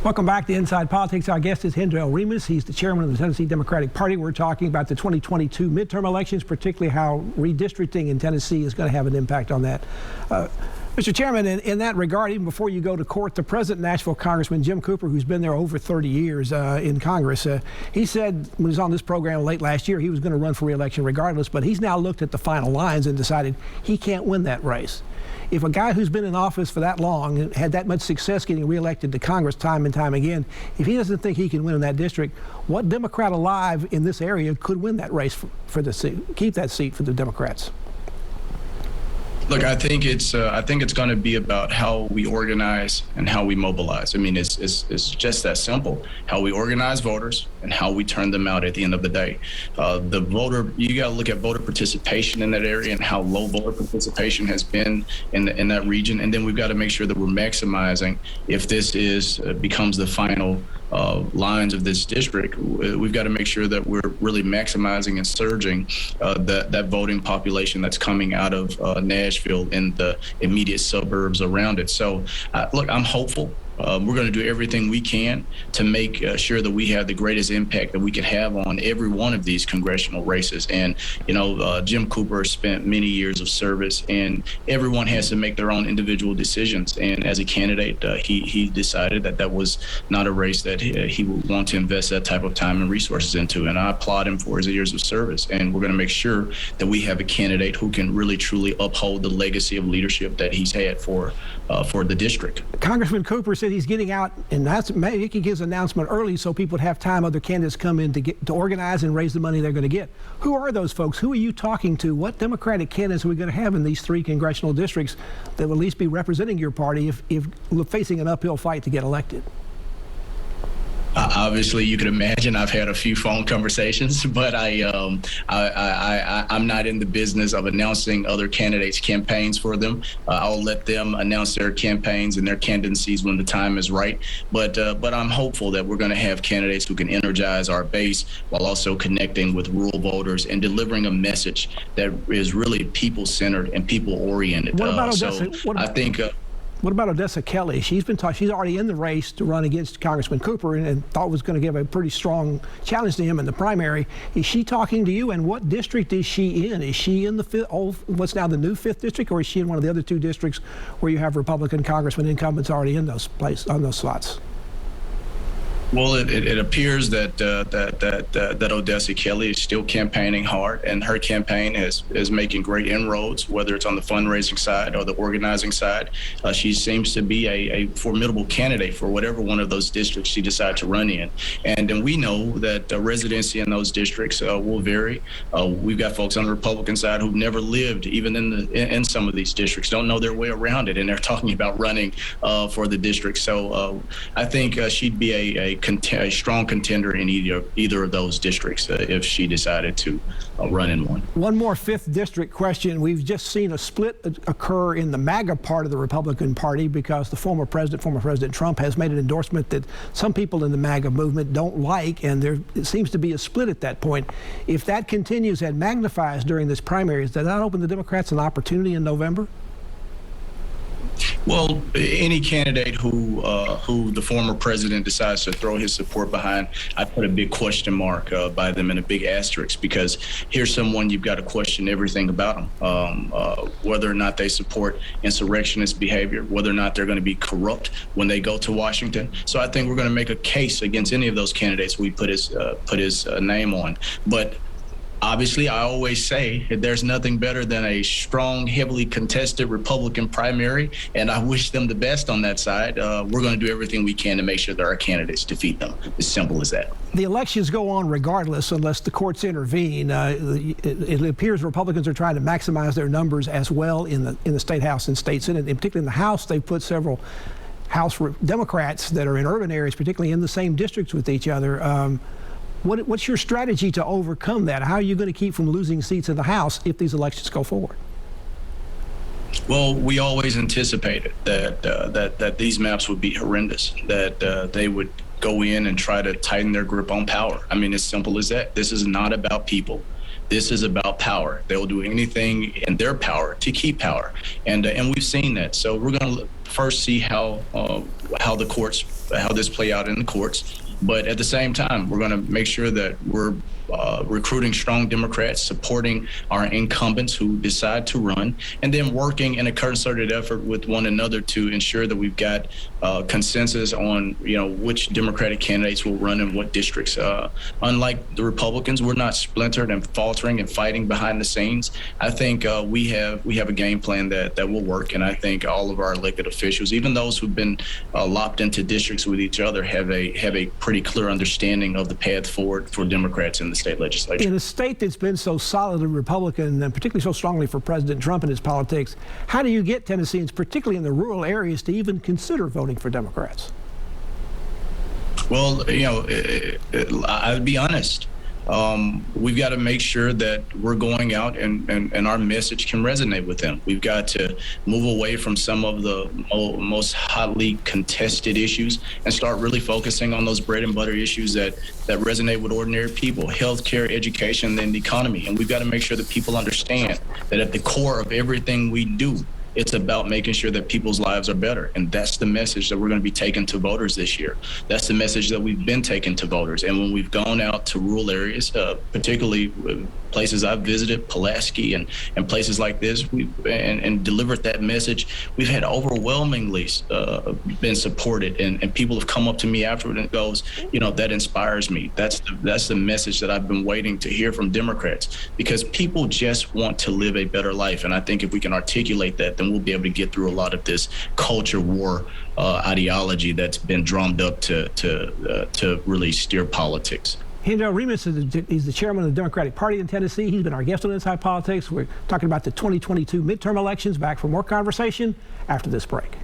Welcome back to Inside Politics. Our guest is Hendrell Remus. He's the chairman of the Tennessee Democratic Party. We're talking about the 2022 midterm elections, particularly how redistricting in Tennessee is going to have an impact on that. Mr. Chairman, in that regard, even before you go to court, the present Nashville Congressman Jim Cooper, who's been there over 30 years in Congress, he said when he was on this program late last year, he was going to run for re-election regardless, but he's now looked at the final lines and decided he can't win that race. If a guy who's been in office for that long and had that much success getting reelected to Congress time and time again, if he doesn't think he can win in that district, what Democrat alive in this area could win that race for the seat, keep that seat for the Democrats? Look, I think it's going to be about how we organize and how we mobilize. I mean, it's just that simple. How we organize voters and how we turn them out at the end of the day. The voter, you got to look at voter participation in that area and how low voter participation has been in that region, and then we've got to make sure that we're maximizing. If this becomes the final lines of this district, we've got to make sure that we're really maximizing and surging that voting population that's coming out of Nashville and the immediate suburbs around it. So look, I'm hopeful. We're going to do everything we can to make sure that we have the greatest impact that we can have on every one of these congressional races. And, you know, Jim Cooper spent many years of service, and everyone has to make their own individual decisions. And as a candidate, he decided that that was not a race that he would want to invest that type of time and resources into. And I applaud him for his years of service. And we're going to make sure that we have a candidate who can really, truly uphold the legacy of leadership that he's had for the district. Congressman Cooper said he's getting out, and maybe he can give his announcement early so people would have time, other candidates come in to organize and raise the money they're going to get. Who are those folks? Who are you talking to? What Democratic candidates are we going to have in these 3 congressional districts that will at least be representing your party if facing an uphill fight to get elected? Obviously, you can imagine I've had a few phone conversations, but I'm not in the business of announcing other candidates' campaigns for them. I'll let them announce their campaigns and their candidacies when the time is right. But I'm hopeful that we're going to have candidates who can energize our base while also connecting with rural voters and delivering a message that is really people-centered and people-oriented. What about Odessa? What about Odessa Kelly? She's already in the race to run against Congressman Cooper and thought was going to give a pretty strong challenge to him in the primary. Is she talking to you, and what district is she in? Is she in what's now the new 5th district, or is she in one of the other 2 districts where you have Republican congressman incumbents already in those on those slots? Well, it appears that Odessa Kelly is still campaigning hard, and her campaign is making great inroads, whether it's on the fundraising side or the organizing side. She seems to be a formidable candidate for whatever one of those districts she decides to run in. And then we know that residency in those districts will vary. We've got folks on the Republican side who've never lived even in some of these districts, don't know their way around it, and they're talking about running for the district. So I think she'd be a strong contender in either of those districts if she decided to run in one. One more 5th district question. We've just seen a split occur in the MAGA part of the Republican Party because the former President Trump has made an endorsement that some people in the MAGA movement don't like, and it seems to be a split at that point. If that continues and magnifies during this primary, does that not open the Democrats an opportunity in November? Well, any candidate who the former president decides to throw his support behind, I put a big question mark by them and a big asterisk, because here's someone you've got to question everything about them, whether or not they support insurrectionist behavior, whether or not they're going to be corrupt when they go to Washington. So I think we're going to make a case against any of those candidates we put his name on. But obviously, I always say there's nothing better than a strong, heavily contested Republican primary, and I wish them the best on that side. We're going to do everything we can to make sure that our candidates defeat them. As simple as that. The elections go on regardless unless the courts intervene. It appears Republicans are trying to maximize their numbers as well in the State House and State Senate. And particularly in the House, they've put several House Democrats that are in urban areas, particularly in the same districts with each other. What's your strategy to overcome that? How are you going to keep from losing seats in the House if these elections go forward? Well, we always anticipated that these maps would be horrendous, that they would go in and try to tighten their grip on power. I mean, as simple as that. This is not about people. This is about power. They will do anything in their power to keep power, and we've seen that. So we're going to first see how this play out in the courts. But at the same time, we're going to make sure that we're recruiting strong Democrats, supporting our incumbents who decide to run, and then working in a concerted effort with one another to ensure that we've got consensus on, which Democratic candidates will run in what districts. Unlike the Republicans, we're not splintered and faltering and fighting behind the scenes. I think we have a game plan that will work, and I think all of our elected officials, even those who've been lopped into districts with each other, have a pretty clear understanding of the path forward for Democrats in the state legislature. In a state that's been so solidly Republican and particularly so strongly for President Trump and his politics, how do you get Tennesseans, particularly in the rural areas, to even consider voting for Democrats? Well, I'll be honest. We've got to make sure that we're going out and our message can resonate with them. We've got to move away from some of the most hotly contested issues and start really focusing on those bread and butter issues that resonate with ordinary people: healthcare, education, and the economy. And we've got to make sure that people understand that at the core of everything we do, it's about making sure that people's lives are better. And that's the message that we're going to be taking to voters this year. That's the message that we've been taking to voters. And when we've gone out to rural areas, particularly places I've visited, Pulaski and places like this, and delivered that message, we've had overwhelmingly been supported. And people have come up to me afterward and goes, that inspires me. That's the message that I've been waiting to hear from Democrats, because people just want to live a better life. And I think if we can articulate that, then we'll be able to get through a lot of this culture war ideology that's been drummed up to really steer politics. Hendrell Remus is the chairman of the Democratic Party in Tennessee. He's been our guest on Inside Politics. We're talking about the 2022 midterm elections. Back for more conversation after this break.